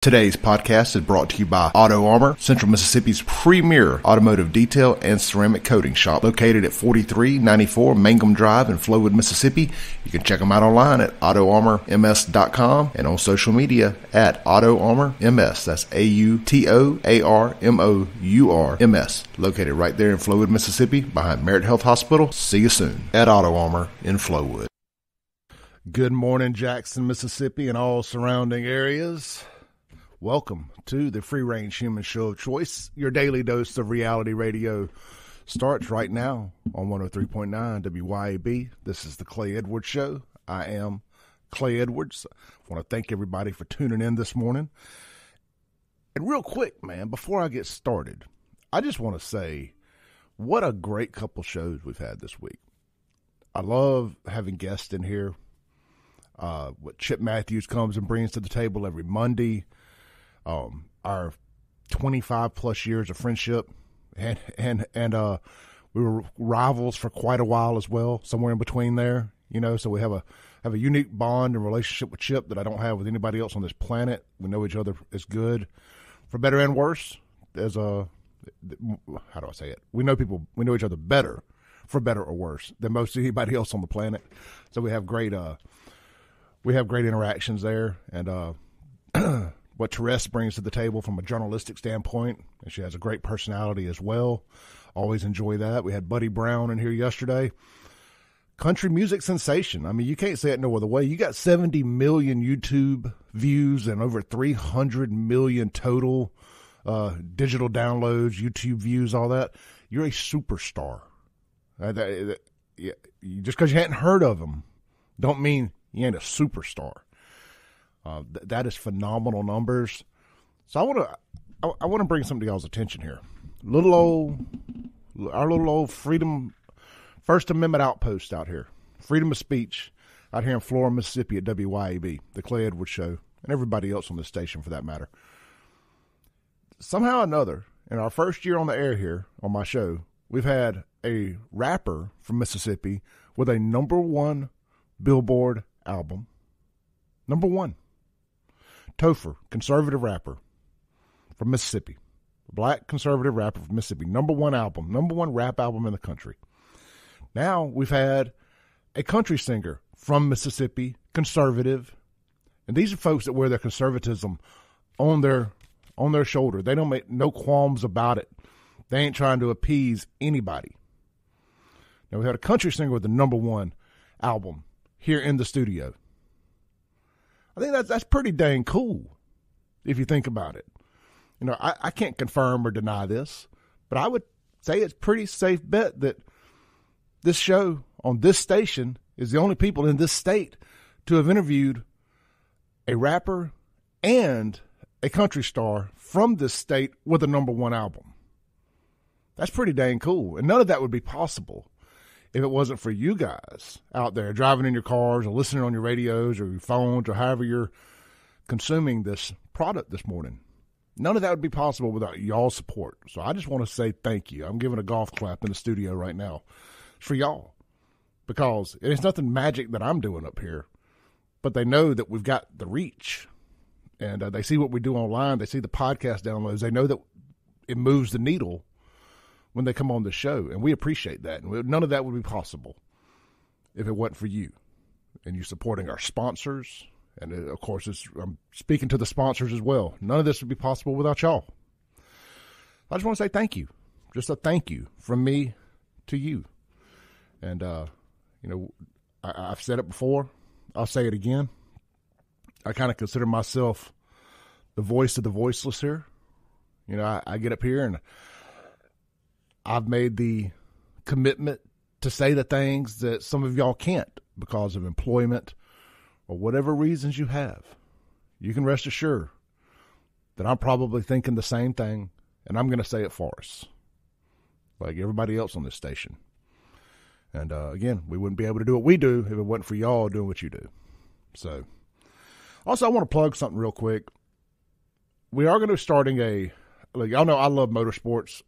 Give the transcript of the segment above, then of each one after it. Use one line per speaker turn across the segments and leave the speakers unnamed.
Today's podcast is brought to you by Auto Armour, Central Mississippi's premier automotive detail and ceramic coating shop, located at 4394 Mangum Drive in Flowood, Mississippi. You can check them out online at autoarmourms.com and on social media at autoarmourms. That's AUTOARMOURMS. Located right there in Flowood, Mississippi, behind Merit Health Hospital. See you soon at Auto Armour in Flowood. Good morning, Jackson, Mississippi, and all surrounding areas. Welcome to the Free Range Human Show of Choice. Your daily dose of reality radio starts right now on 103.9 WYAB. This is the Clay Edwards Show. I am Clay Edwards. I want to thank everybody for tuning in this morning. And real quick, man, before I get started, I just want to say what a great couple shows we've had this week. I love having guests in here. What Chip Matthews comes and brings to the table every Monday. Our 25 plus years of friendship, and we were rivals for quite a while as well, somewhere in between there, so we have a unique bond and relationship with Chip that I don't have with anybody else on this planet. We know each other as good, for better and worse, how do I say it? We know each other better, for better or worse, than most anybody else on the planet. So we have great interactions there, and what Therese brings to the table from a journalistic standpoint, and she has a great personality as well. Always enjoy that. We had Buddy Brown in here yesterday. Country music sensation. I mean, you can't say it no other way. You got 70 million YouTube views and over 300 million total digital downloads, YouTube views, all that. You're a superstar. Just because you hadn't heard of them don't mean you ain't a superstar. That is phenomenal numbers. So I want to bring something to y'all's attention here. Our little old freedom, First Amendment outpost out here, freedom of speech out here in Florida, Mississippi at WYAB, the Clay Edwards Show, and everybody else on this station for that matter. Somehow or another, in our first year on the air here on my show, we've had a rapper from Mississippi with a #1 Billboard album. #1. Topher, conservative rapper from Mississippi. Black conservative rapper from Mississippi. #1 album. #1 rap album in the country. Now we've had a country singer from Mississippi, conservative. And these are folks that wear their conservatism on their shoulder. They don't make no qualms about it. They ain't trying to appease anybody. Now we had a country singer with the #1 album here in the studio. I think that's pretty dang cool if you think about it. I can't confirm or deny this, but I would say it's pretty safe bet that this show on this station is the only people in this state to have interviewed a rapper and a country star from this state with a #1 album. That's pretty dang cool. And none of that would be possible if it wasn't for you guys out there driving in your cars or listening on your radios or your phones or however you're consuming this product this morning. None of that would be possible without y'all's support. So I just want to say thank you. I'm giving a golf clap in the studio right now for y'all, because it's nothing magic that I'm doing up here, but they know that we've got the reach, and they see what we do online. They see the podcast downloads. They know that it moves the needle when they come on the show, and we appreciate that. And none of that would be possible if it wasn't for you and you supporting our sponsors. And of course, I'm speaking to the sponsors as well. None of this would be possible without y'all. I just want to say thank you. Just a thank you from me to you. And, I've said it before. I'll say it again. I kind of consider myself the voice of the voiceless here. I get up here and I've made the commitment to say the things that some of y'all can't because of employment or whatever reasons you have. You can rest assured that I'm probably thinking the same thing, and I'm going to say it for us, like everybody else on this station. And again, we wouldn't be able to do what we do if it wasn't for y'all doing what you do. So, also, I want to plug something real quick. We are going to be starting y'all know I love motorsports.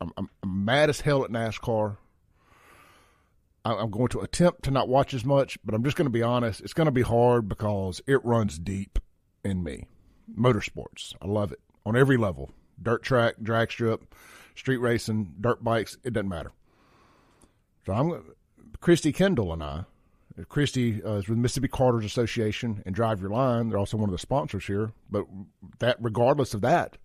I'm mad as hell at NASCAR. I'm going to attempt to not watch as much, but I'm just going to be honest. It's going to be hard because it runs deep in me. motorsports. I love it on every level. Dirt track, drag strip, street racing, dirt bikes, it doesn't matter. So Christy Kendall and I, Christy is with Mississippi Karters Association and Drive Your Line. They're also one of the sponsors here. But that, regardless of that,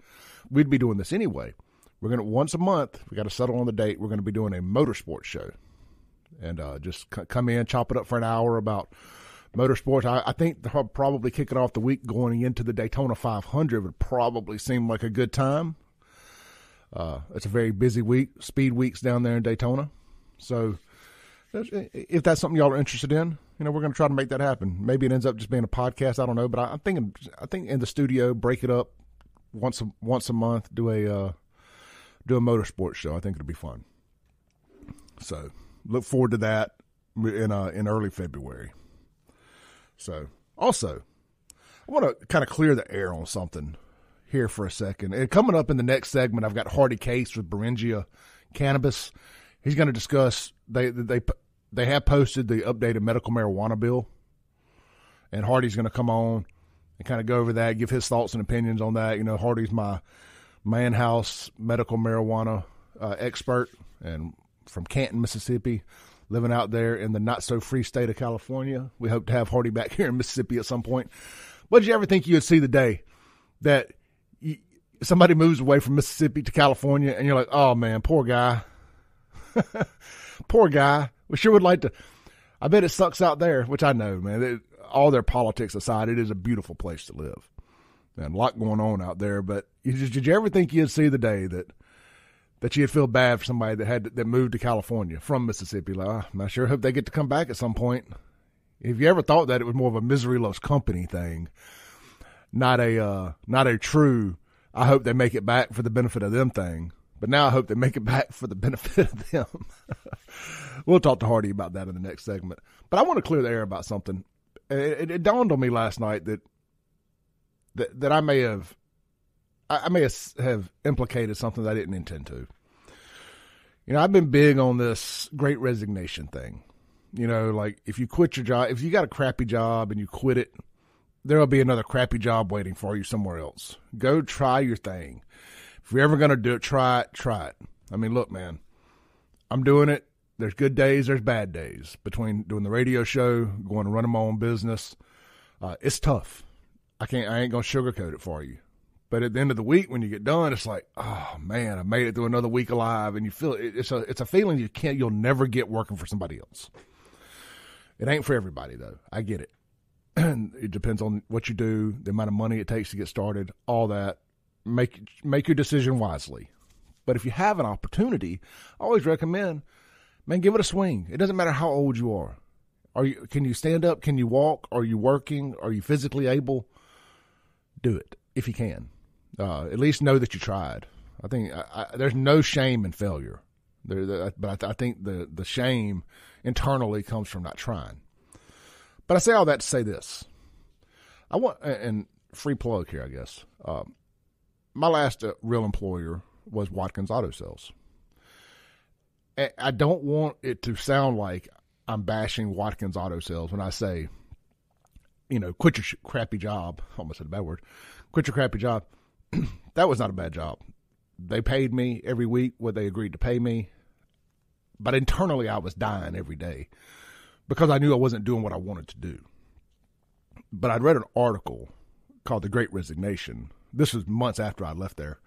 we'd be doing this anyway. We're going to, once a month, we got to settle on the date, we're going to be doing a motorsports show. And just come in, chop it up for an hour about motorsports. I think they'll probably kick it off the week going into the Daytona 500 would probably seem like a good time. It's a very busy week, speed weeks down there in Daytona. So if that's something y'all are interested in, we're going to try to make that happen. Maybe it ends up just being a podcast. I don't know, but I think in the studio, break it up once a month, do a motorsports show. I think it'll be fun. So look forward to that in early February. So also, I want to kind of clear the air on something here for a second. And coming up in the next segment, I've got Hardy Case with Beringia Cannabis. He's going to discuss, they have posted the updated medical marijuana bill, and Hardy's going to come on and kind of go over that, give his thoughts and opinions on that. Hardy's my man-house medical marijuana expert, and from Canton, Mississippi, living out there in the not-so-free state of California. We hope to have Hardy back here in Mississippi at some point. But did you ever think you would see the day that somebody moves away from Mississippi to California, and you're like, oh, man, poor guy. Poor guy. We sure would like to. I bet it sucks out there, which I know, man. All their politics aside, it is a beautiful place to live. And a lot going on out there. But did you ever think you'd see the day that you'd feel bad for somebody that moved to California from Mississippi? Like, I sure hope they get to come back at some point. If you ever thought that it was more of a misery loves company thing, not a true, I hope they make it back for the benefit of them thing. But now I hope they make it back for the benefit of them. We'll talk to Hardy about that in the next segment. But I want to clear the air about something. It dawned on me last night that I may have implicated something that I didn't intend to. I've been big on this great resignation thing. Like if you quit your job, if you got a crappy job and you quit it, there'll be another crappy job waiting for you somewhere else. Go try your thing. If you're ever going to do it, try it. I mean, look, man, I'm doing it. There's good days, there's bad days. Between doing the radio show, going and running my own business, it's tough. I ain't going to sugarcoat it for you. But at the end of the week, when you get done, it's like, oh man, I made it through another week alive, and you feel it's a feeling you'll never get working for somebody else. It ain't for everybody though. I get it. It depends on what you do, the amount of money it takes to get started, all that. Make your decision wisely. But if you have an opportunity, I always recommend, man, give it a swing. It doesn't matter how old you are. Can you stand up? Can you walk? Are you working? Are you physically able? Do it if you can. At least know that you tried. I think there's no shame in failure. But I think the shame internally comes from not trying. But I say all that to say this. I want, and free plug here, I guess. My last real employer was Watkins Auto Sales. And I don't want it to sound like I'm bashing Watkins Auto Sales when I say, quit your crappy job. Almost said a bad word. Quit your crappy job. That was not a bad job. They paid me every week what they agreed to pay me. But internally, I was dying every day because I knew I wasn't doing what I wanted to do. But I'd read an article called The Great Resignation. This was months after I left there.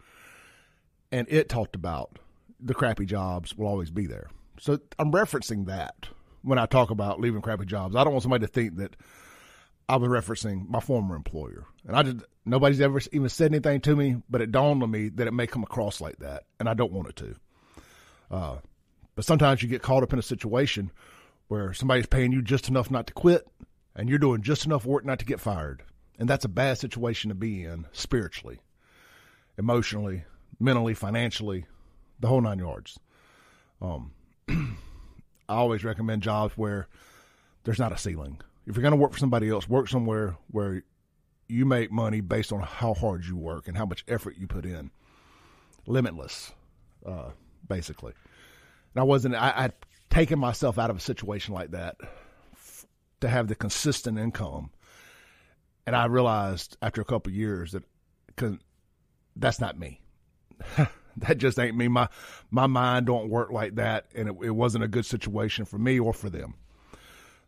And it talked about the crappy jobs will always be there. So I'm referencing that when I talk about leaving crappy jobs. I don't want somebody to think that I was referencing my former employer. And nobody's ever even said anything to me, but it dawned on me that it may come across like that, and I don't want it to. But sometimes you get caught up in a situation where somebody's paying you just enough not to quit, and you're doing just enough work not to get fired. And that's a bad situation to be in spiritually, emotionally, mentally, financially, the whole 9 yards. I always recommend jobs where there's not a ceiling. If you're going to work for somebody else, work somewhere where you make money based on how hard you work and how much effort you put in. Limitless, basically. And I'd taken myself out of a situation like that to have the consistent income. And I realized after a couple of years that that's not me. That just ain't me. My mind don't work like that, and it wasn't a good situation for me or for them.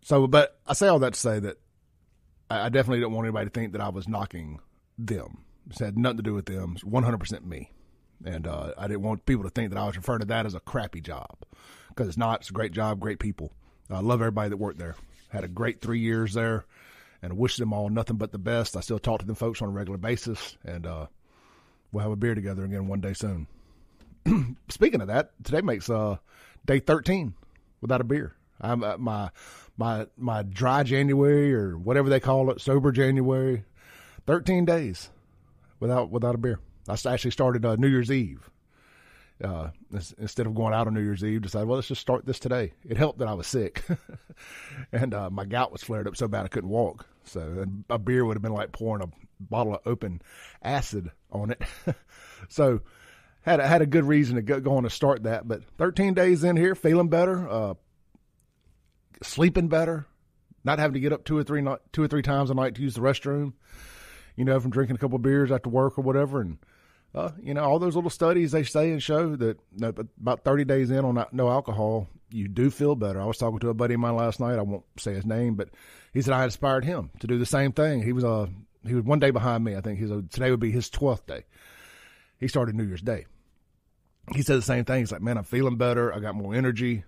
So, but I say all that to say that I definitely didn't want anybody to think that I was knocking them. It had nothing to do with them. It's 100% me. And I didn't want people to think that I was referring to that as a crappy job, because it's not. It's a great job, great people. I love everybody that worked there. Had a great 3 years there, and I wish them all nothing but the best. I still talk to them folks on a regular basis, and we'll have a beer together again one day soon. Speaking of that, today makes day 13 without a beer. I'm my dry January, or whatever they call it, sober January, 13 days without a beer. I actually started New Year's Eve. Instead of going out on New Year's Eve, decided, well, let's just start this today. It helped that I was sick, and my gout was flared up so bad I couldn't walk. So a beer would have been like pouring a bottle of open acid on it. So had a good reason to go on to start that. But 13 days in here, feeling better, sleeping better, not having to get up two or three times a night to use the restroom. From drinking a couple of beers after work or whatever, and all those little studies they say and show that about 30 days in on no alcohol, you do feel better. I was talking to a buddy of mine last night. I won't say his name, but he said I inspired him to do the same thing. He was 1 day behind me. I think today would be his 12th day. He started New Year's Day. He said the same thing. He's like, man, I'm feeling better. I got more energy.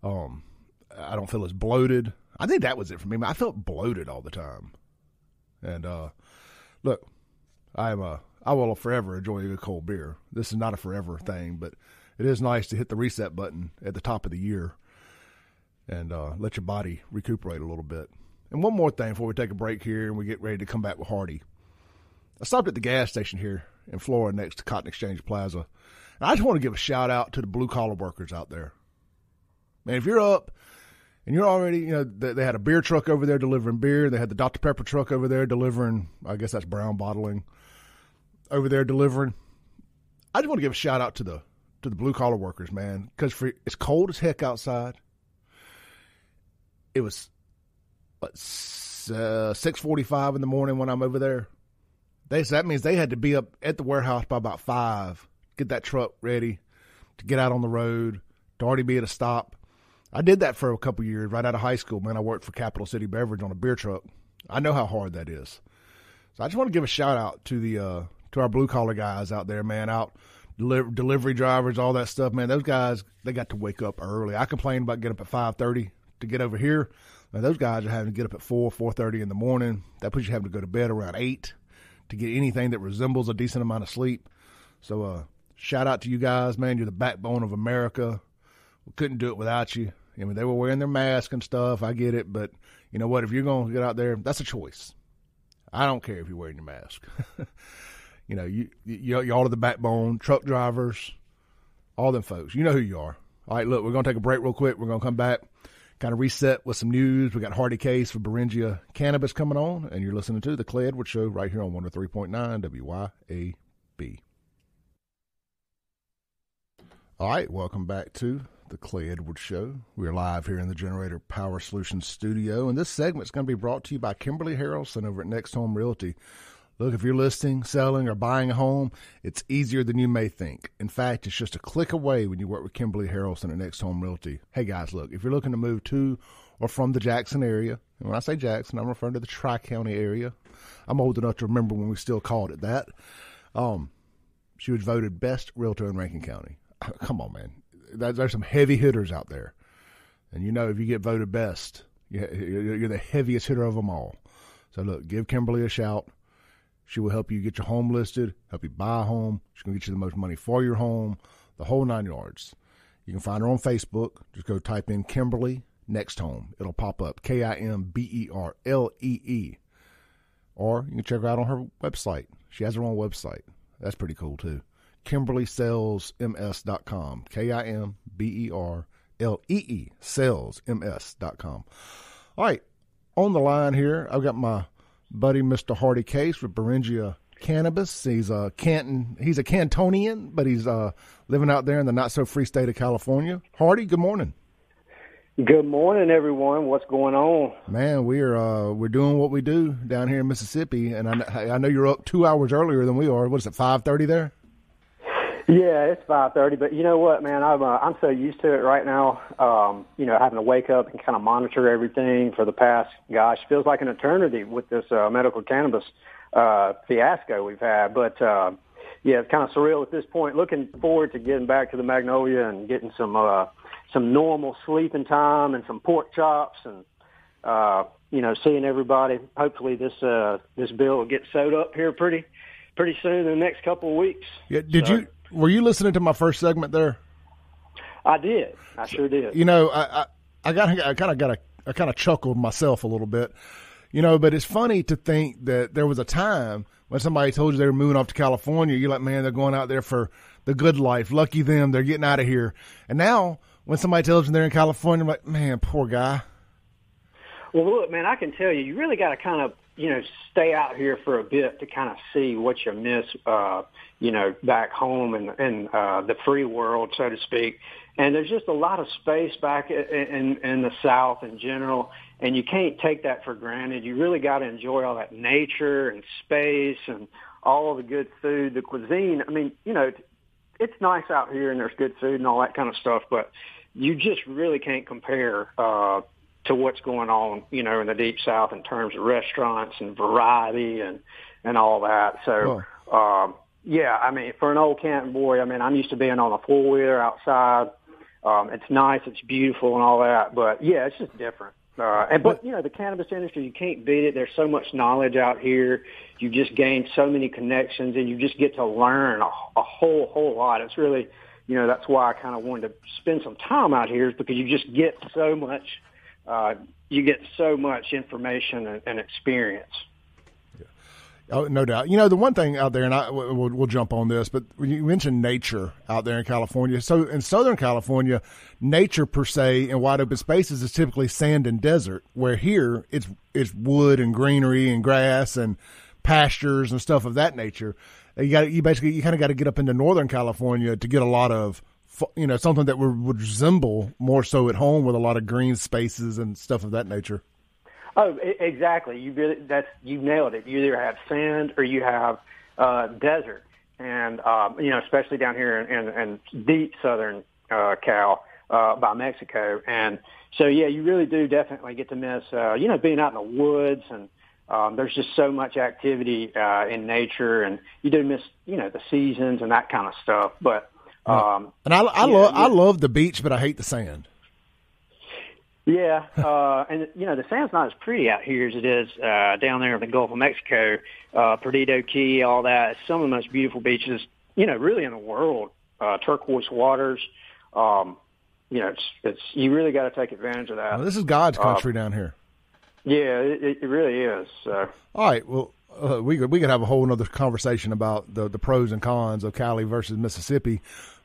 I don't feel as bloated. I think that was it for me. I felt bloated all the time. And look, I will forever enjoy a good cold beer. This is not a forever thing, but it is nice to hit the reset button at the top of the year and let your body recuperate a little bit. And one more thing before we take a break here and we get ready to come back with Hardy. I stopped at the gas station here in Florida next to Cotton Exchange Plaza. And I just want to give a shout out to the blue-collar workers out there. Man, if you're up and you're already, they had a beer truck over there delivering beer. They had the Dr. Pepper truck over there delivering, I guess that's brown bottling, over there delivering. I just want to give a shout out to the blue collar workers, man, because it's cold as heck outside. It was 6:45 in the morning when I'm over there. That means they had to be up at the warehouse by about 5, get that truck ready to get out on the road, to already be at a stop. I did that for a couple years right out of high school, man. I worked for Capital City Beverage on a beer truck. I know how hard that is. So I just want to give a shout out to our blue collar guys out there, man, out delivery drivers, all that stuff, man. Those guys, they got to wake up early. I complain about getting up at 5:30 to get over here. Now, those guys are having to get up at 4:30 in the morning. That puts you having to go to bed around 8 to get anything that resembles a decent amount of sleep. So shout out to you guys, man. You're the backbone of America. We couldn't do it without you. I mean, they were wearing their mask and stuff. I get it. But you know what? If you're going to get out there, that's a choice. I don't care if you're wearing your mask. Y'all are the backbone, truck drivers, all them folks. You know who you are. All right, look, we're going to take a break real quick. We're going to come back, kind of reset with some news. We got Hardy Case for Beringia Cannabis coming on, and you're listening to The Clay Edwards Show right here on 103.9 WYAB. All right, welcome back to The Clay Edwards Show. We're live here in the Generator Power Solutions studio, and this segment is going to be brought to you by Kimberlee Haralson over at Next Home Realty. Look, if you're listing, selling, or buying a home, it's easier than you may think. In fact, it's just a click away when you work with Kimberlee Haralson at Next Home Realty. Hey, guys, look, if you're looking to move to or from the Jackson area, and when I say Jackson, I'm referring to the Tri-County area. I'm old enough to remember when we still called it that. She was voted best realtor in Rankin County. Come on, man. There's some heavy hitters out there. And if you get voted best, you're the heaviest hitter of them all. So, look, give Kimberlee a shout. She will help you get your home listed, help you buy a home. She's going to get you the most money for your home, the whole 9 yards. You can find her on Facebook. Just go type in Kimberlee Next Home. It'll pop up, KIMBERLEE. Or you can check her out on her website. She has her own website. That's pretty cool, too. KimberleeSalesMS.com. KIMBERLEE, salesms.com. All right, on the line here, I've got my buddy, Mr. Hardy Case with Beringia Cannabis. He's a Cantonian, but he's living out there in the not-so-free state of California. Hardy, good morning.
Good morning, everyone. What's going on?
Man, we're doing what we do down here in Mississippi, and I know you're up 2 hours earlier than we are. What is it, 5:30 there?
Yeah, it's 5:30, but you know what, man? I'm so used to it right now. Having to wake up and kind of monitor everything for the past, feels like an eternity with this medical cannabis fiasco we've had. But it's kind of surreal at this point. Looking forward to getting back to the Magnolia and getting some normal sleeping time and some pork chops and seeing everybody. Hopefully this bill will get sewed up here pretty soon in the next couple of weeks.
Yeah, were you listening to my first segment there?
I did. I sure did.
I kind of chuckled myself a little bit. But it's funny to think that there was a time when somebody told you they were moving off to California. You're like, man, they're going out there for the good life. Lucky them. They're getting out of here. And now when somebody tells them they're in California, I'm like, man, poor guy.
Well, look, man, I can tell you really got to kind of, stay out here for a bit to kind of see what you miss, back home in the free world, so to speak. And there's just a lot of space back in the South in general, and you can't take that for granted. You really got to enjoy all that nature and space and all of the good food, the cuisine. I mean, it's nice out here and there's good food and all that kind of stuff, but you just really can't compare to what's going on, in the Deep South in terms of restaurants and variety and all that. So, I mean, for an old Canton boy, I mean, I'm used to being on a four-wheeler outside. It's nice, it's beautiful and all that, but yeah, it's just different. But the cannabis industry, you can't beat it. There's so much knowledge out here. You just gain so many connections and you just get to learn a whole lot. It's really, that's why I kind of wanted to spend some time out here, is because you just get so much, information and experience.
Oh, no doubt. The one thing out there, and we'll jump on this, but when you mentioned nature out there in California, so in Southern California, nature per se in wide open spaces is typically sand and desert, where here it's wood and greenery and grass and pastures and stuff of that nature. You kind of got to get up into Northern California to get a lot of, something that would resemble more so at home with a lot of green spaces and stuff of that nature.
Oh, exactly. You nailed it. You either have sand or you have desert, and especially down here in deep southern Cal by Mexico, and so you really do definitely get to miss being out in the woods, and there's just so much activity in nature, and you do miss the seasons and that kind of stuff. But
and I love the beach, but I hate the sand.
Yeah, and the sand's not as pretty out here as it is down there in the Gulf of Mexico, Perdido Key, all that. It's some of the most beautiful beaches, really in the world. Turquoise waters. It's you really got to take advantage of that.
Well, this is God's country down here.
Yeah, it really is. So.
All right, well, we could have a whole other conversation about the pros and cons of Cali versus Mississippi.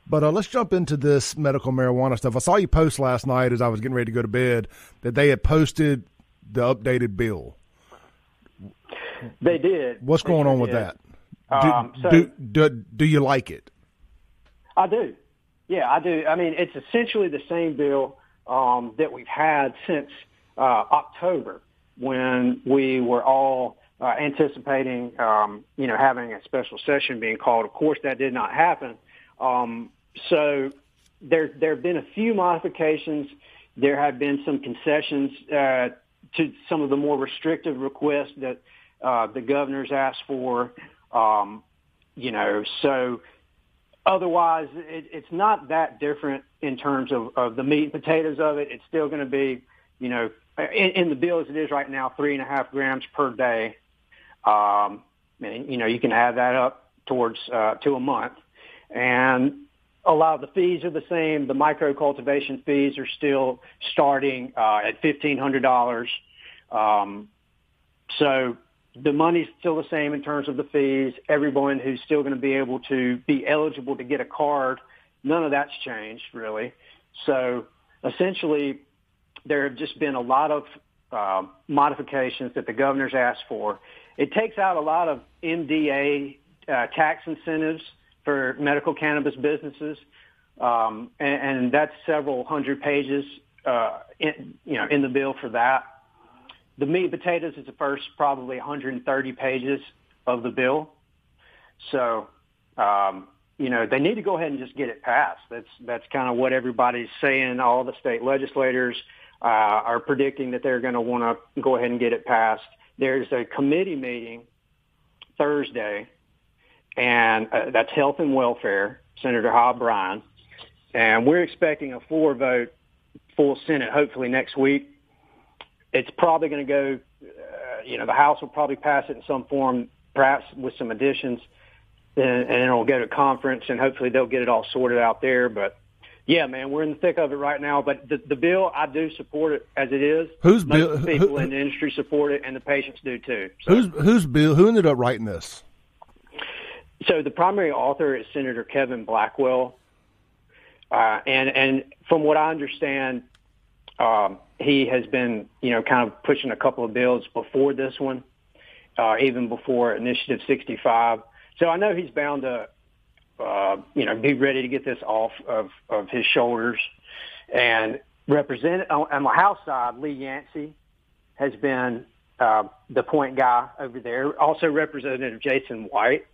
But let's jump into this medical marijuana stuff. I saw you post last night as I was getting ready to go to bed that they had posted the updated bill.
They did.
What's going on with that? Do you like it?
I do. Yeah, I do. I mean, it's essentially the same bill that we've had since October, when we were all anticipating, having a special session being called. Of course, that did not happen. So there have been a few modifications. There have been some concessions to some of the more restrictive requests that the governor's asked for. So otherwise, it's not that different in terms of the meat and potatoes of it. It's still going to be, in the bill as it is right now, 3.5 grams per day. And, you can add that up towards to a month. And a lot of the fees are the same. The micro cultivation fees are still starting at $1,500. So the money's still the same in terms of the fees. Everyone who's still going to be able to be eligible to get a card, none of that's changed really. So essentially, there have just been a lot of modifications that the governor's asked for. It takes out a lot of MDA tax incentives for medical cannabis businesses, and that's several hundred pages in the bill for that. The meat and potatoes is the first probably 130 pages of the bill. So, they need to go ahead and just get it passed. That's kind of what everybody's saying. All the state legislators are predicting that they're going to want to go ahead and get it passed. There's a committee meeting Thursday, and that's Health and Welfare, Senator Hobb Bryan, and we're expecting a 4-vote full Senate hopefully next week. It's probably going to go, the House will probably pass it in some form, perhaps with some additions, and it'll go to conference, and hopefully they'll get it all sorted out there. But, yeah, man, we're in the thick of it right now. But the bill, I do support it as it is. Most people in the industry support it, and the patients do too. So.
Who's bill? Who ended up writing this?
So the primary author is Senator Kevin Blackwell. And from what I understand, he has been, kind of pushing a couple of bills before this one, even before Initiative 65. So I know he's bound to, be ready to get this off of his shoulders. And represented on the House side, Lee Yancey has been the point guy over there. Also, Representative Jason White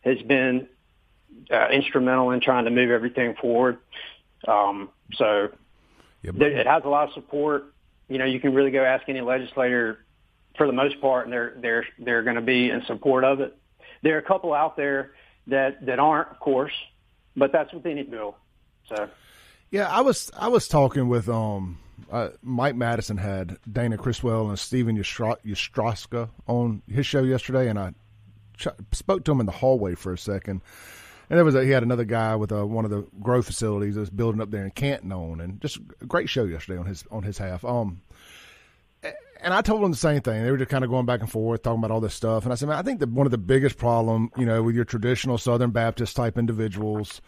has been instrumental in trying to move everything forward. It has a lot of support. You can really go ask any legislator for the most part, and they're going to be in support of it. There are a couple out there that aren't, of course, but that's what they need to do. So,
yeah, I was talking with Mike Madison had Dana Criswell and Steven Yastroska on his show yesterday, and I spoke to him in the hallway for a second. And he had another guy with one of the grow facilities that's building up there in Canton on, and just a great show yesterday on his half. And I told them the same thing. They were just kind of going back and forth, talking about all this stuff. And I said, man, I think that one of the biggest problem, with your traditional Southern Baptist type individuals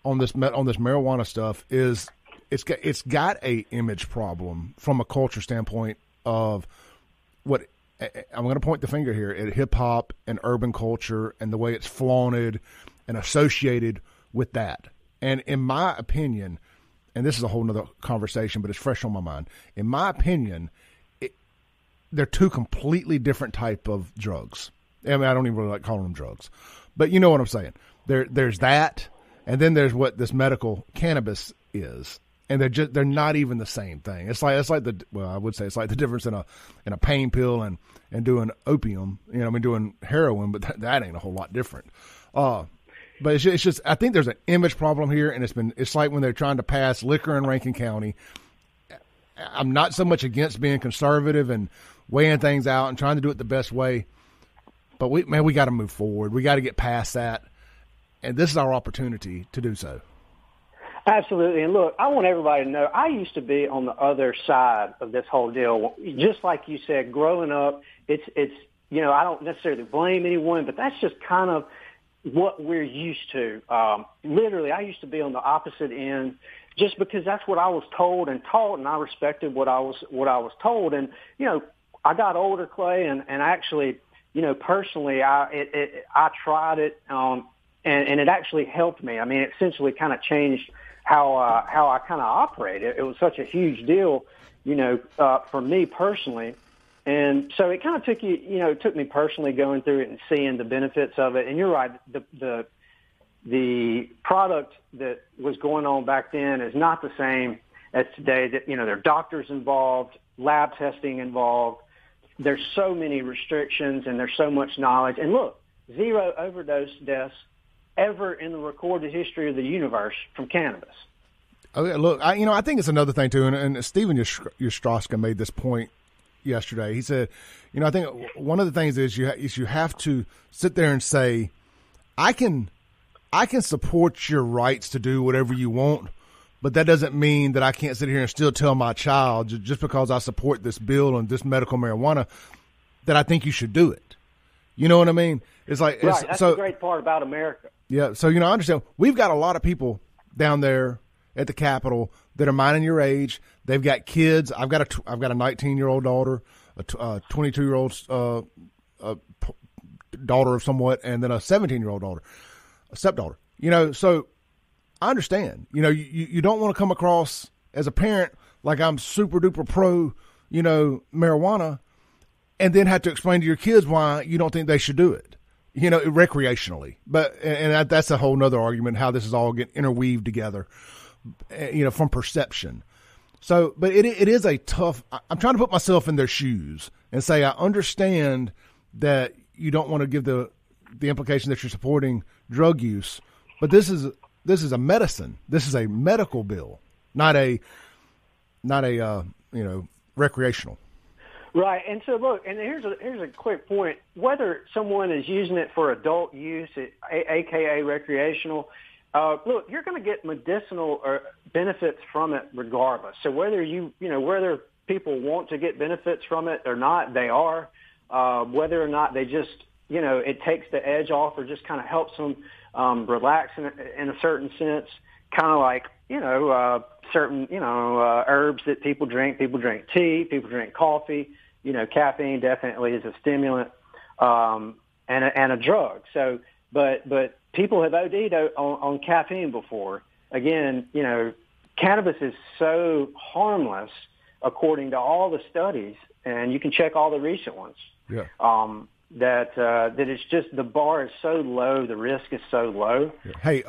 on this marijuana stuff is it's got a image problem from a culture standpoint of what I'm going to point the finger here at hip hop and urban culture and the way it's flaunted and associated with that. And in my opinion, and this is a whole nother conversation, but it's fresh on my mind. In my opinion, they're two completely different type of drugs. I mean, I don't even really like calling them drugs, but you know what I'm saying. There's that, and then there's what this medical cannabis is, and they're not even the same thing. It's like I would say it's like the difference in a pain pill and doing opium. Doing heroin, but that ain't a whole lot different. But it's just I think there's an image problem here, and it's like when they're trying to pass liquor in Rankin County. I'm not so much against being conservative and weighing things out and trying to do it the best way, but we got to move forward. We got to get past that, and this is our opportunity to do so.
Absolutely. And look, I want everybody to know I used to be on the other side of this whole deal. Just like you said, growing up, it's I don't necessarily blame anyone, but that's just kind of what we're used to. Literally, I used to be on the opposite end just because that's what I was told and taught, and I respected what I was told. And, I got older, Clay, and actually, personally, I tried it, and it actually helped me. I mean, it essentially kind of changed how I kind of operate. It was such a huge deal, for me personally. And so it kind of took me personally going through it and seeing the benefits of it. And you're right, the product that was going on back then is not the same as today. That there are doctors involved, lab testing involved. There's so many restrictions and there's so much knowledge. And look, 0 overdose deaths ever in the recorded history of the universe from cannabis.
Okay, look, I think it's another thing too, and Steven Yastroska made this point yesterday. He said, I think one of the things is you have to sit there and say, I can support your rights to do whatever you want, but that doesn't mean that I can't sit here and still tell my child just because I support this bill and this medical marijuana that I think you should do it. You know what I mean? It's like
right. That's the great part about America.
Yeah. So I understand we've got a lot of people down there at the Capitol that are mine and your age. They've got kids. I've got a 19-year-old daughter, a 22-year-old daughter of somewhat, and then a 17-year-old daughter, a stepdaughter. So I understand. You don't want to come across as a parent like I'm super duper pro, marijuana, and then have to explain to your kids why you don't think they should do it, recreationally. But and that's a whole nother argument, how this is all getting interweaved together, from perception. So, but it is a tough. I'm trying to put myself in their shoes and say I understand that you don't want to give the implication that you're supporting drug use, but this is a medicine. This is a medical bill, not a recreational.
Right. And so look, and here's a quick point. Whether someone is using it for adult use, aka recreational, look, you're going to get medicinal benefits from it regardless. So whether whether people want to get benefits from it or not, they are. Whether or not they just, it takes the edge off or just kind of helps them relax in a certain sense, kind of like, certain, herbs that people drink. People drink tea, people drink coffee. Caffeine definitely is a stimulant and a drug. So, but people have OD'd on caffeine before. Again, cannabis is so harmless according to all the studies, and you can check all the recent ones.
Yeah.
That it's just the bar is so low, the risk is so low.
Yeah. Hey,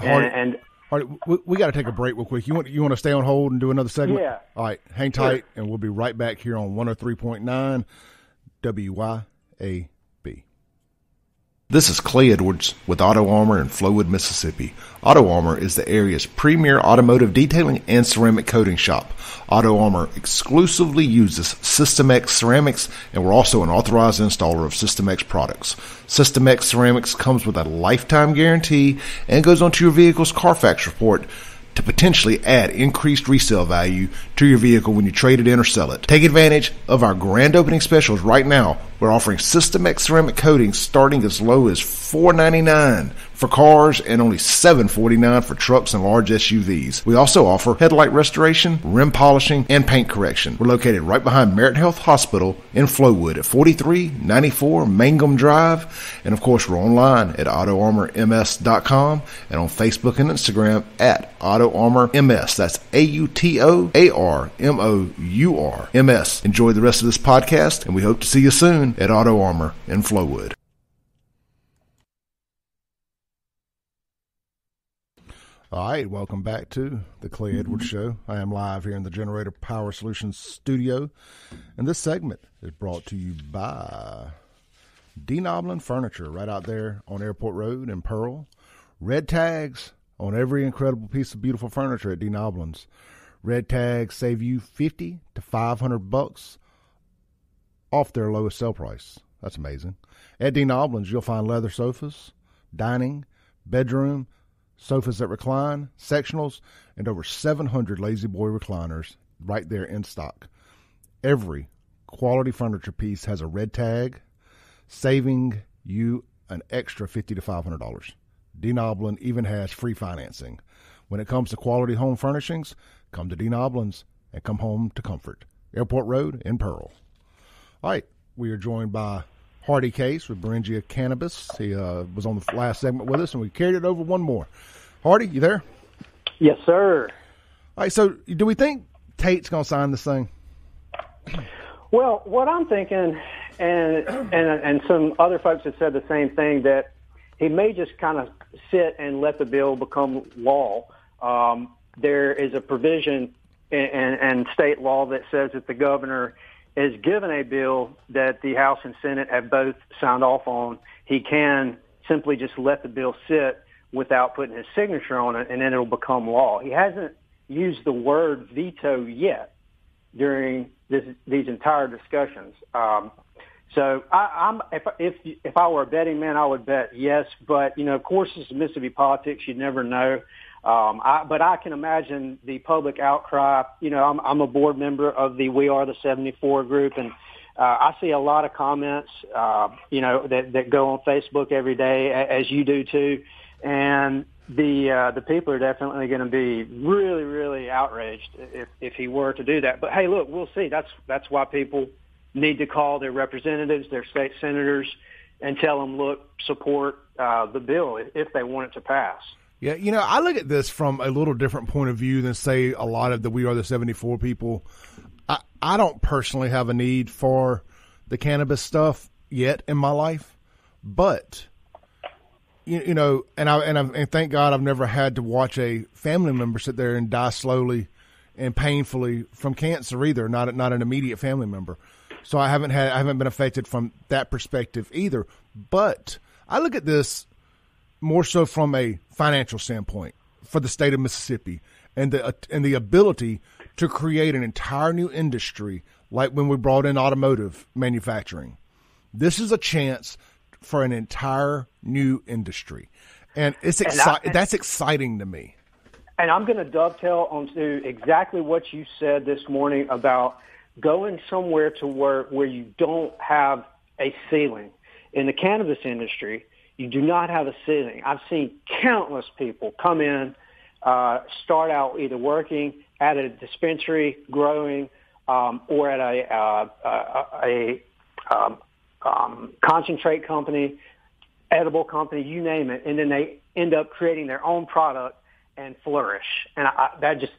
Hardy, we got to take a break real quick. You want to stay on hold and do another segment?
Yeah.
All right, hang tight, and we'll be right back here on 103.9 WYAB. This is Clay Edwards with Auto Armour in Flowood, Mississippi. Auto Armour is the area's premier automotive detailing and ceramic coating shop. Auto Armour exclusively uses System X ceramics, and we're also an authorized installer of System X products. System X ceramics comes with a lifetime guarantee and goes onto your vehicle's Carfax report to potentially add increased resale value to your vehicle when you trade it in or sell it. Take advantage of our grand opening specials right now. We're offering System X ceramic coatings starting as low as $4.99 for cars and only $7.49 for trucks and large SUVs. We also offer headlight restoration, rim polishing, and paint correction. We're located right behind Merritt Health Hospital in Flowood at 4394 Mangum Drive. And of course, we're online at AutoArmourMS.com and on Facebook and Instagram at AutoArmourMS. That's AutoArmourMS. Enjoy the rest of this podcast, and we hope to see you soon at Auto Armour in Flowood. All right, welcome back to the Clay Edwards Show. I am live here in the Generator Power Solutions studio, and this segment is brought to you by Denoblin Furniture right out there on Airport Road in Pearl. Red tags on every incredible piece of beautiful furniture at Denoblin's. Red tags save you $50 to $500 off their lowest sale price. That's amazing. At Denoblin's, you'll find leather sofas, dining, bedroom, sofas that recline, sectionals, and over 700 Lazy Boy recliners right there in stock. Every quality furniture piece has a red tag, saving you an extra $50 to $500. Denoblin even has free financing. When it comes to quality home furnishings, come to Denoblin's and come home to comfort. Airport Road in Pearl. All right, we are joined by Hardy Case with Beringia Cannabis. He was on the last segment with us, and we carried it over one more. Hardy, you there?
Yes, sir.
All right, so do we think Tate's going to sign this thing?
Well, what I'm thinking, and some other folks have said the same thing, that he may just kind of sit and let the bill become law. There is a provision in state law that says that the governor is given a bill that the House and Senate have both signed off on, he can simply just let the bill sit without putting his signature on it, and then it'll become law. He hasn't used the word veto yet during these entire discussions. So if I were a betting man, I would bet yes. But, of course, this is Mississippi politics. You never know. But I can imagine the public outcry. I'm a board member of the We Are the 74 group, and I see a lot of comments, that go on Facebook every day, as you do too. And the people are definitely going to be really, really outraged if he were to do that. But hey, look, we'll see. That's why people need to call their representatives, their state senators, and tell them, look, support the bill if they want it to pass.
Yeah, I look at this from a little different point of view than, say, a lot of the We Are the 74 people. I don't personally have a need for the cannabis stuff yet in my life, but and thank God I've never had to watch a family member sit there and die slowly and painfully from cancer either. Not an immediate family member, so I haven't been affected from that perspective either. But I look at this more so from a financial standpoint for the state of Mississippi and the ability to create an entire new industry, like when we brought in automotive manufacturing. This is a chance for an entire new industry, and that's exciting to me.
And I'm going to dovetail onto exactly what you said this morning about going somewhere to work where you don't have a ceiling. In the cannabis industry, you do not have a ceiling. I've seen countless people come in, start out either working at a dispensary, growing, or at a concentrate company, edible company, you name it, and then they end up creating their own product and flourish. And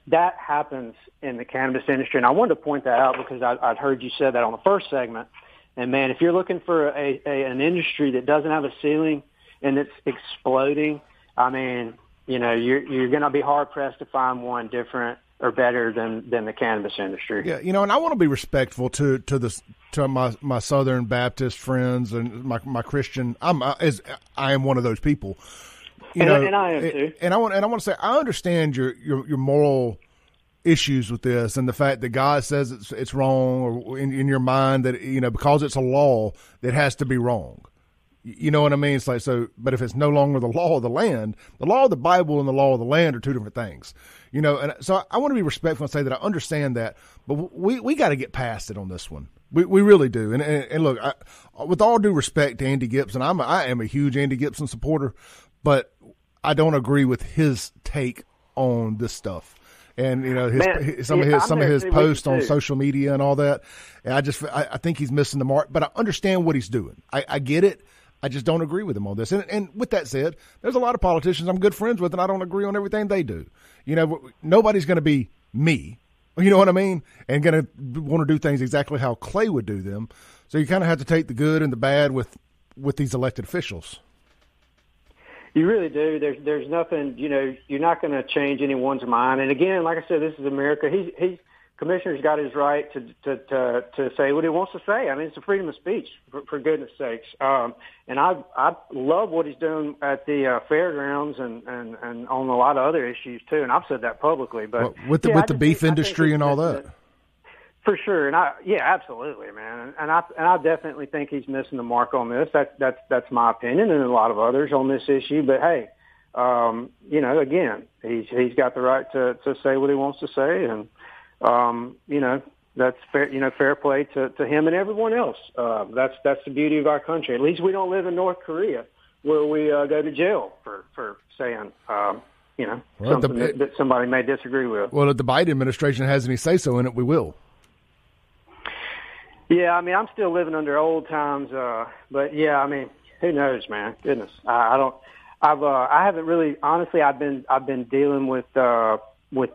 that happens in the cannabis industry. And I wanted to point that out because I'd heard you say that on the first segment. And man, if you're looking for an industry that doesn't have a ceiling and it's exploding, I mean, you're going to be hard pressed to find one different or better than the cannabis industry.
Yeah, and I want to be respectful to my Southern Baptist friends and my Christian. I am one of those people.
And I am too.
And I want to say I understand your moral issues with this and the fact that God says it's wrong, or in your mind that because it's a law that has to be wrong. You know what I mean? It's like, so, but if it's no longer the law of the land, the law of the Bible and the law of the land are two different things, and so I want to be respectful and say that I understand that, but we got to get past it on this one. We really do. And look, with all due respect to Andy Gibson, I am a huge Andy Gibson supporter, but I don't agree with his take on this stuff. And some of his posts on social media and all that. And I think he's missing the mark, but I understand what he's doing. I get it. I just don't agree with him on this. And with that said, there's a lot of politicians I'm good friends with, and I don't agree on everything they do. Nobody's going to be me. You know what I mean? And going to want to do things exactly how Clay would do them. So you kind of have to take the good and the bad with these elected officials.
You really do. There's nothing, you're not going to change anyone's mind. And again, like I said, this is America. Commissioner's got his right to say what he wants to say. I mean, it's a freedom of speech, for goodness sakes. And I love what he's doing at the fairgrounds and on a lot of other issues too. And I've said that publicly. But
with the beef industry and all that.
For sure, and absolutely, man, and I definitely think he's missing the mark on this. That's my opinion, and a lot of others on this issue. But hey, again, he's got the right to say what he wants to say, and that's fair. Fair play to him and everyone else. That's the beauty of our country. At least we don't live in North Korea, where we go to jail for saying something that somebody may disagree with.
Well, if the Biden administration has any say so in it, we will.
Yeah, I mean, I'm still living under old times, but yeah, I mean, who knows, man? Goodness, I haven't really, honestly, I've been dealing with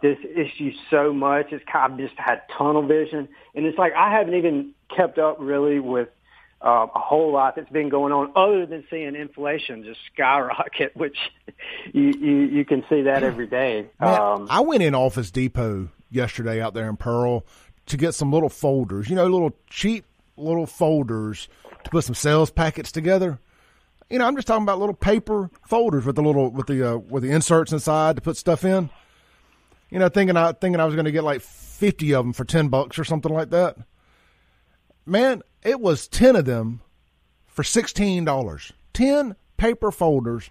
this issue so much. It's I've just had tunnel vision, and it's like I haven't even kept up really with a whole lot that's been going on, other than seeing inflation just skyrocket, which you can see that every day.
Man, I went in Office Depot yesterday out there in Pearl to get some little folders, little cheap little folders to put some sales packets together. I'm just talking about little paper folders with the inserts inside to put stuff in. Thinking I was going to get like 50 of them for $10 or something like that. Man, it was 10 of them for $16. 10 paper folders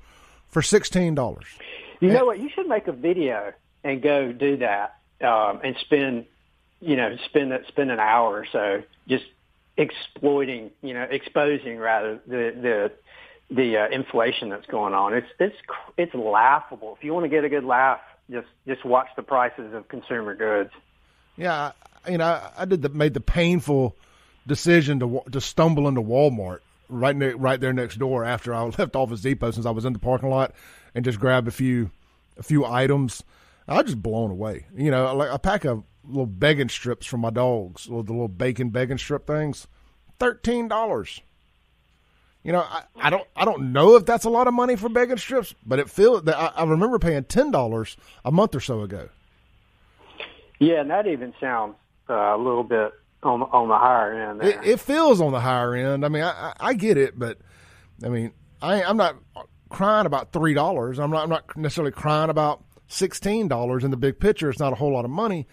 for $16.
You know what? You should make a video and go do that and spend an hour or so just exposing rather the inflation that's going on. It's laughable. If you want to get a good laugh, just watch the prices of consumer goods.
Yeah, I made the painful decision to stumble into Walmart right there next door after I left Office Depot, since I was in the parking lot, and just grabbed a few a few items. I'm just blown away. You know, like a pack of little begging strips for my dogs, the little bacon begging strip things, $13. You know, I don't know if that's a lot of money for begging strips, but it feels. I remember paying $10 a month or so ago.
Yeah, and that even sounds a little bit on the higher end there.
It feels on the higher end. I mean, I get it, but I mean, I'm not crying about $3. I'm not necessarily crying about $16 in the big picture. It's not a whole lot of money,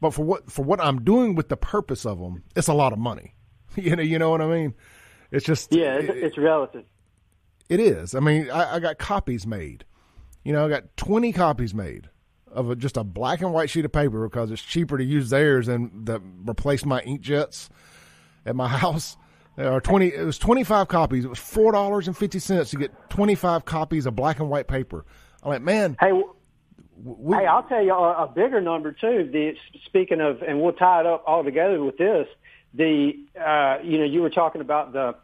but for what I'm doing with the purpose of them, it's a lot of money. You know what I mean? It's just
it's relative.
It is. I mean, I got copies made. You know, I got 20 copies made of just a black and white sheet of paper because it's cheaper to use theirs than replace my inkjets at my house. It was 25 copies. It was $4.50 to get 25 copies of black and white paper. I'm like, man.
Hey, I'll tell you a bigger number too. Speaking of, and we'll tie it up all together with this. You were talking about the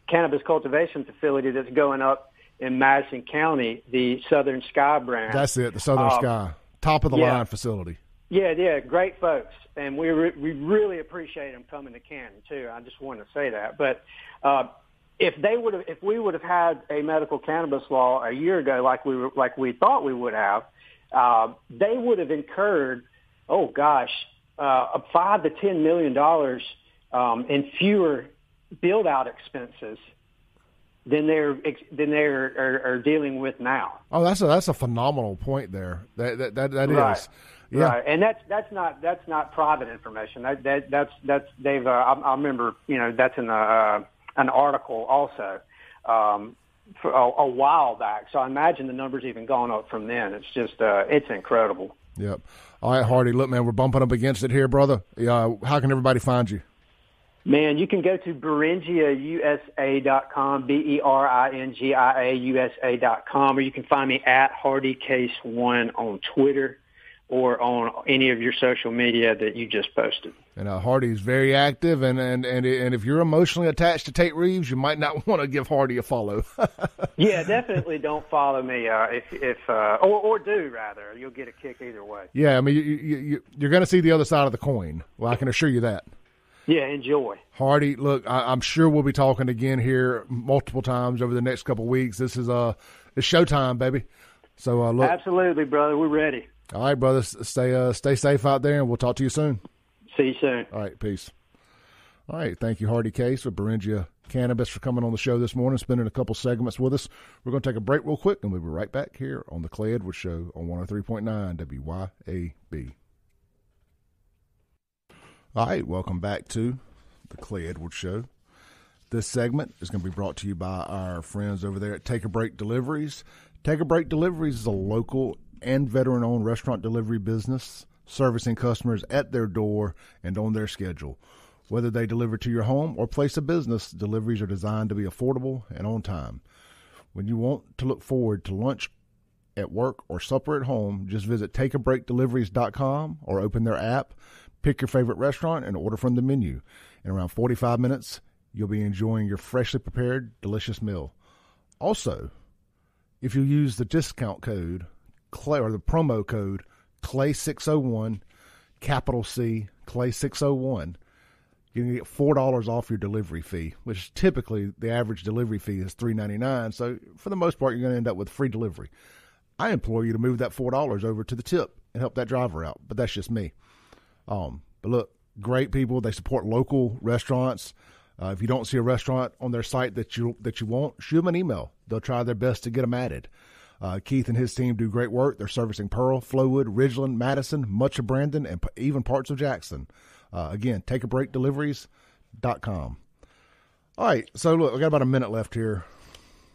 cannabis cultivation facility that's going up in Madison County, the Southern Sky brand.
That's it, the Southern Sky, top of the line facility. Yeah, great folks, and we really appreciate them coming to Canton too. I just wanted to say that. But if we would have had a medical cannabis law a year ago, like we thought we would have, they would have incurred, $5 to $10 million and fewer build-out expenses than they're dealing with now. Oh, that's a phenomenal point there. That
right.
is, yeah.
Right. And that's not private information. That's they've. I remember, that's in an article also for a while back. So I imagine the number's even gone up from then. It's just it's incredible.
Yep. All right, Hardy. Look, man, we're bumping up against it here, brother. How can everybody find you?
Man, you can go to BeringiaUSA.com, BeringiaUSA.com, or you can find me at HardyCase1 on Twitter or on any of your social media that you just posted.
And Hardy's very active, and if you're emotionally attached to Tate Reeves, you might not want to give Hardy a follow.
Yeah, definitely don't follow me or do rather. You'll get a kick either way.
Yeah, I mean you're going to see the other side of the coin. Well, I can assure you that.
Yeah, enjoy.
Hardy, look, I'm sure we'll be talking again here multiple times over the next couple of weeks. This is it's showtime, baby. So look,
absolutely, brother, we're ready.
All right, brother, stay safe out there, and we'll talk to you soon.
See you soon.
All right, peace. All right, thank you, Hardy Case with Beringia Cannabis, for coming on the show this morning, spending a couple segments with us. We're going to take a break real quick, and we'll be right back here on the Clay Edwards Show on 103.9 WYAB. All right, welcome back to the Clay Edwards Show. This segment is going to be brought to you by our friends over there at Take a Break Deliveries. Take a Break Deliveries is a local and veteran-owned restaurant delivery business servicing customers at their door and on their schedule. Whether they deliver to your home or place of business, deliveries are designed to be affordable and on time. When you want to look forward to lunch at work or supper at home, just visit takeabreakdeliveries.com or open their app. Pick your favorite restaurant and order from the menu. In around 45 minutes, you'll be enjoying your freshly prepared, delicious meal. Also, if you use the discount code, or the promo code, CLAY601, capital C, CLAY601, you can get $4 off your delivery fee, which typically the average delivery fee is $3.99. So for the most part, you're going to end up with free delivery. I implore you to move that $4 over to the tip and help that driver out, but that's just me. But look, great people. They support local restaurants. If you don't see a restaurant on their site that you want, shoot them an email. They'll try their best to get them added. Keith and his team do great work. They're servicing Pearl, Flowood, Ridgeland, Madison, much of Brandon, and even parts of Jackson. Again, takeabreakdeliveries.com. All right, so look, I got about a minute left here.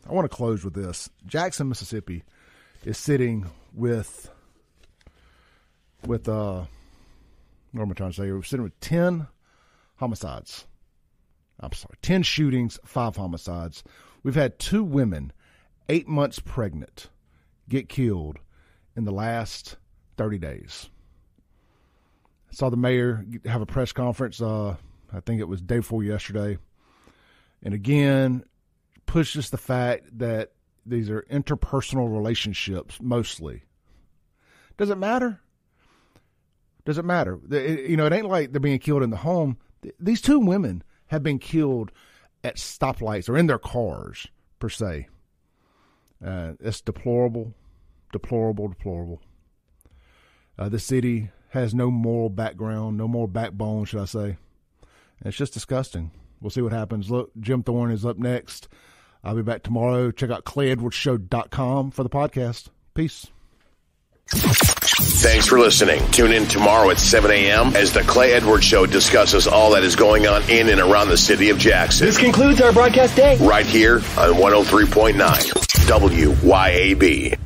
I want to close with this. Jackson, Mississippi is sitting with what am I trying to say? We're sitting with 10 homicides. 10 shootings, 5 homicides. We've had 2 women, 8 months pregnant, get killed in the last 30 days. I saw the mayor have a press conference, I think it was day before yesterday, and again pushes the fact that these are interpersonal relationships mostly Does it matter? Does it matter? You know, it ain't like they're being killed in the home. These two women have been killed at stoplights or in their cars, per se. It's deplorable, deplorable, deplorable. The city has no moral background, no moral backbone, should I say. It's just disgusting. We'll see what happens. Look, Jim Thorne is up next. I'll be back tomorrow. Check out ClayEdwardsShow.com for the podcast. Peace.
Thanks for listening. Tune in tomorrow at 7 a.m. as the Clay Edwards Show discusses all that is going on in and around the city of Jackson.
This concludes our broadcast day.
Right here on 103.9 WYAB.